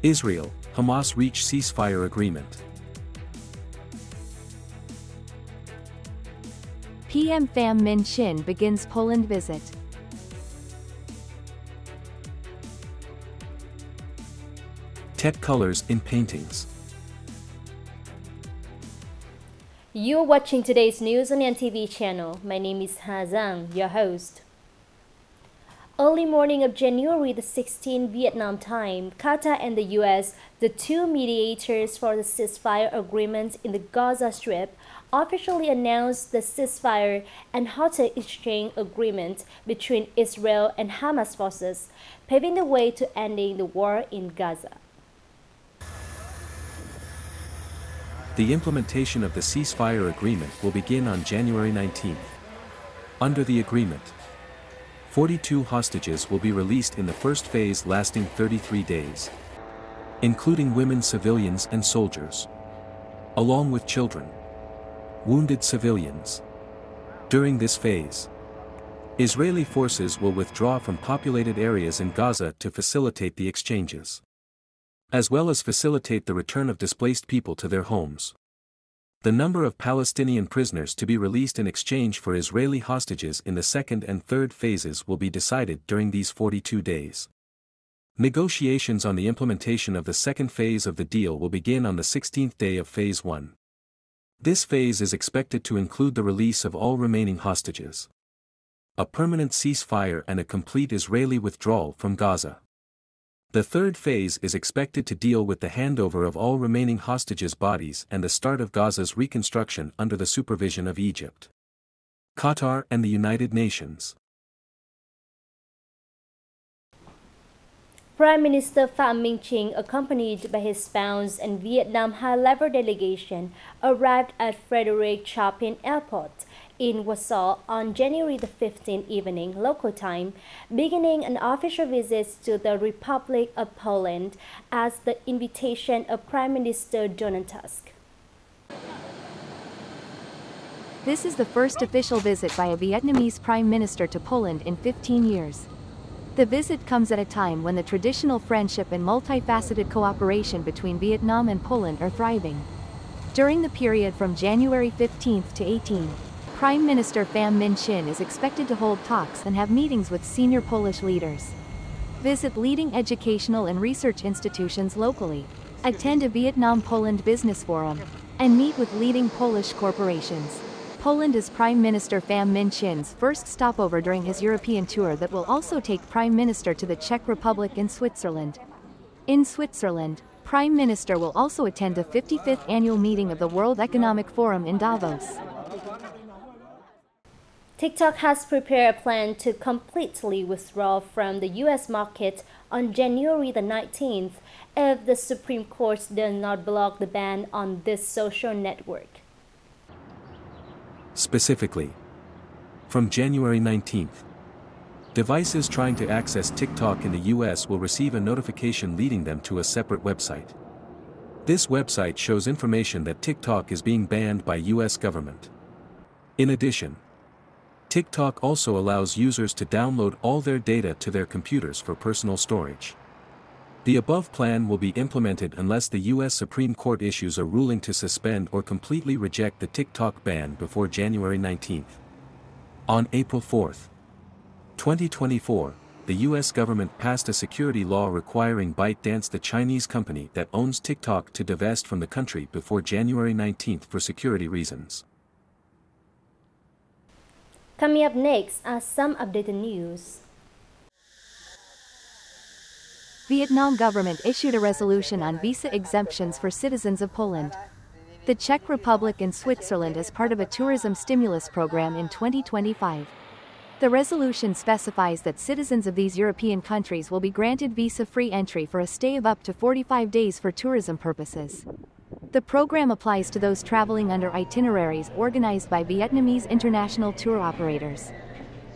Israel, Hamas reach ceasefire agreement. PM Phạm Minh Chính begins Poland visit. Tet colors in paintings. You're watching today's news on NTV channel. My name is Zhang, your host. Early morning of January the 16th Vietnam time, Qatar and the US, the two mediators for the ceasefire agreement in the Gaza Strip, officially announced the ceasefire and hostage exchange agreement between Israel and Hamas forces, paving the way to ending the war in Gaza. The implementation of the ceasefire agreement will begin on January 19th. Under the agreement, 42 hostages will be released in the first phase lasting 33 days, including women civilians and soldiers, along with children, wounded civilians. During this phase, Israeli forces will withdraw from populated areas in Gaza to facilitate the exchanges, as well as facilitate the return of displaced people to their homes. The number of Palestinian prisoners to be released in exchange for Israeli hostages in the second and third phases will be decided during these 42 days. Negotiations on the implementation of the second phase of the deal will begin on the 16th day of Phase 1. This phase is expected to include the release of all remaining hostages, a permanent ceasefire and a complete Israeli withdrawal from Gaza. The third phase is expected to deal with the handover of all remaining hostages' bodies and the start of Gaza's reconstruction under the supervision of Egypt, Qatar and the United Nations. Prime Minister Phạm Minh Chính, accompanied by his spouse and Vietnam high-level delegation, arrived at Frederick Chopin Airport in Warsaw on January the 15th evening local time, beginning an official visit to the Republic of Poland as the invitation of Prime Minister Donald Tusk. This is the first official visit by a Vietnamese Prime Minister to Poland in 15 years. The visit comes at a time when the traditional friendship and multifaceted cooperation between Vietnam and Poland are thriving. During the period from January 15th to 18th, Prime Minister Phạm Minh Chính is expected to hold talks and have meetings with senior Polish leaders, visit leading educational and research institutions locally, attend a Vietnam-Poland business forum, and meet with leading Polish corporations. Poland is Prime Minister Phạm Minh Chính first stopover during his European tour that will also take Prime Minister to the Czech Republic and Switzerland. In Switzerland, Prime Minister will also attend the 55th annual meeting of the World Economic Forum in Davos. TikTok has prepared a plan to completely withdraw from the U.S. market on January the 19th if the Supreme Court does not block the ban on this social network. Specifically, from January 19th, devices trying to access TikTok in the US will receive a notification leading them to a separate website. This website shows information that TikTok is being banned by US government. In addition, TikTok also allows users to download all their data to their computers for personal storage. The above plan will be implemented unless the U.S. Supreme Court issues a ruling to suspend or completely reject the TikTok ban before January 19th. On April 4, 2024, the U.S. government passed a security law requiring ByteDance, the Chinese company that owns TikTok, to divest from the country before January 19th for security reasons. Coming up next are some updated news. Vietnam government issued a resolution on visa exemptions for citizens of Poland, the Czech Republic and Switzerland as part of a tourism stimulus program in 2025. The resolution specifies that citizens of these European countries will be granted visa-free entry for a stay of up to 45 days for tourism purposes. The program applies to those traveling under itineraries organized by Vietnamese international tour operators,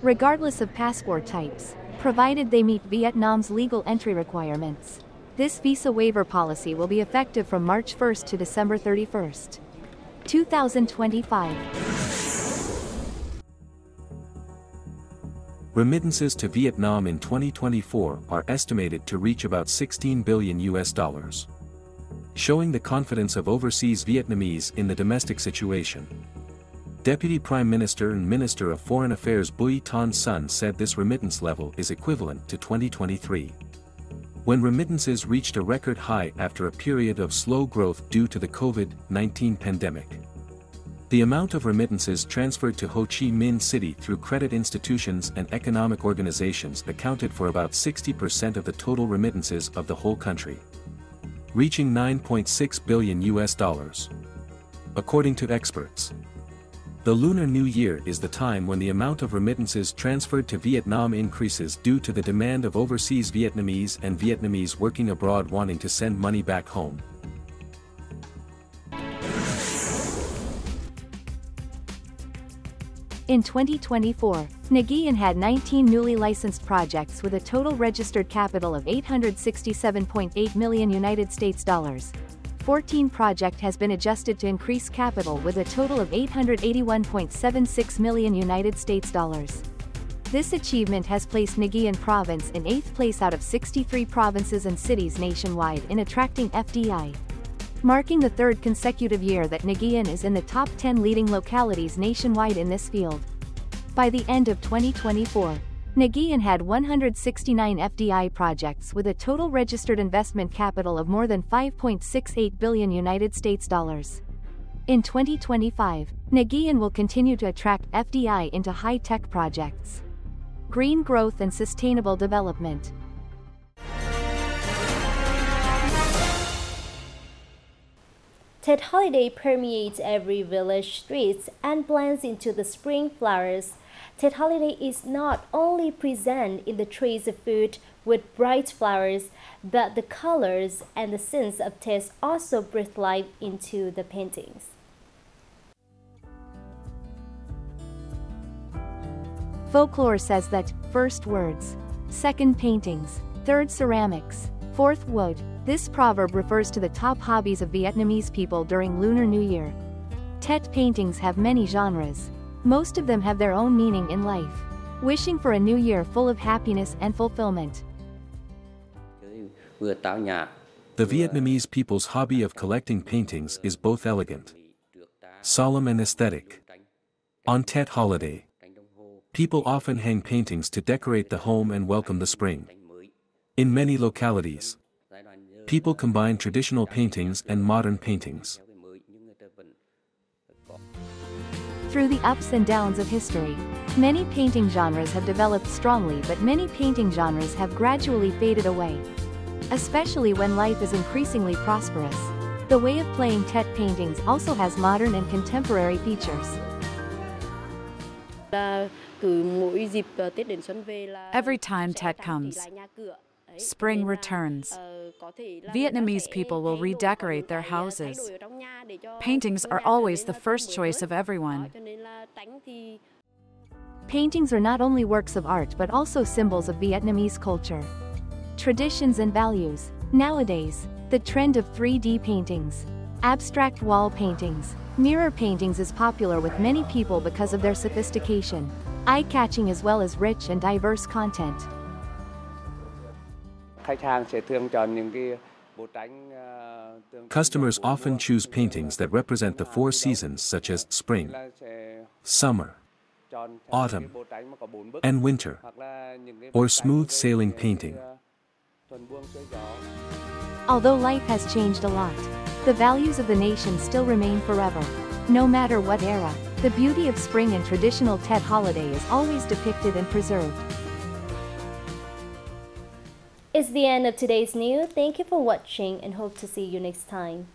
regardless of passport types, provided they meet Vietnam's legal entry requirements. This visa waiver policy will be effective from March 1 to December 31, 2025. Remittances to Vietnam in 2024 are estimated to reach about $16 billion, showing the confidence of overseas Vietnamese in the domestic situation. Deputy Prime Minister and Minister of Foreign Affairs Bui Thanh Son said this remittance level is equivalent to 2023, when remittances reached a record high after a period of slow growth due to the COVID-19 pandemic. The amount of remittances transferred to Ho Chi Minh City through credit institutions and economic organizations accounted for about 60% of the total remittances of the whole country, reaching $9.6 billion. According to experts, the Lunar New Year is the time when the amount of remittances transferred to Vietnam increases due to the demand of overseas Vietnamese and Vietnamese working abroad wanting to send money back home. In 2024, Nghệ An had 19 newly licensed projects with a total registered capital of $867.8 million United States dollars. 14 project has been adjusted to increase capital with a total of $881.76 million United States dollars. This achievement has placed Nghệ An province in 8th place out of 63 provinces and cities nationwide in attracting FDI, marking the third consecutive year that Nghệ An is in the top 10 leading localities nationwide in this field. By the end of 2024, Nghệ An had 169 FDI projects with a total registered investment capital of more than $5.68 billion United States dollars. In 2025, Nghệ An will continue to attract FDI into high-tech projects, green growth and sustainable development. Tet holiday permeates every village streets and blends into the spring flowers. Tet holiday is not only present in the trays of food with bright flowers, but the colors and the sense of taste also breathe life into the paintings. Folklore says that, first words, second paintings, third ceramics, fourth wood. This proverb refers to the top hobbies of Vietnamese people during Lunar New Year. Tet paintings have many genres. Most of them have their own meaning in life, wishing for a new year full of happiness and fulfillment. The Vietnamese people's hobby of collecting paintings is both elegant, solemn and aesthetic. On Tet holiday, people often hang paintings to decorate the home and welcome the spring. In many localities, people combine traditional paintings and modern paintings. Through the ups and downs of history, many painting genres have developed strongly, but many painting genres have gradually faded away. Especially when life is increasingly prosperous, the way of playing Tet paintings also has modern and contemporary features. Every time Tet comes, spring returns. Vietnamese people will redecorate their houses. Paintings are always the first choice of everyone. Paintings are not only works of art but also symbols of Vietnamese culture, traditions and values. Nowadays, the trend of 3D paintings, abstract wall paintings, mirror paintings is popular with many people because of their sophistication, eye-catching as well as rich and diverse content. Customers often choose paintings that represent the 4 seasons such as spring, summer, autumn, and winter, or smooth sailing painting. Although life has changed a lot, the values of the nation still remain forever. No matter what era, the beauty of spring and traditional Tet holiday is always depicted and preserved. It's the end of today's news. Thank you for watching and hope to see you next time.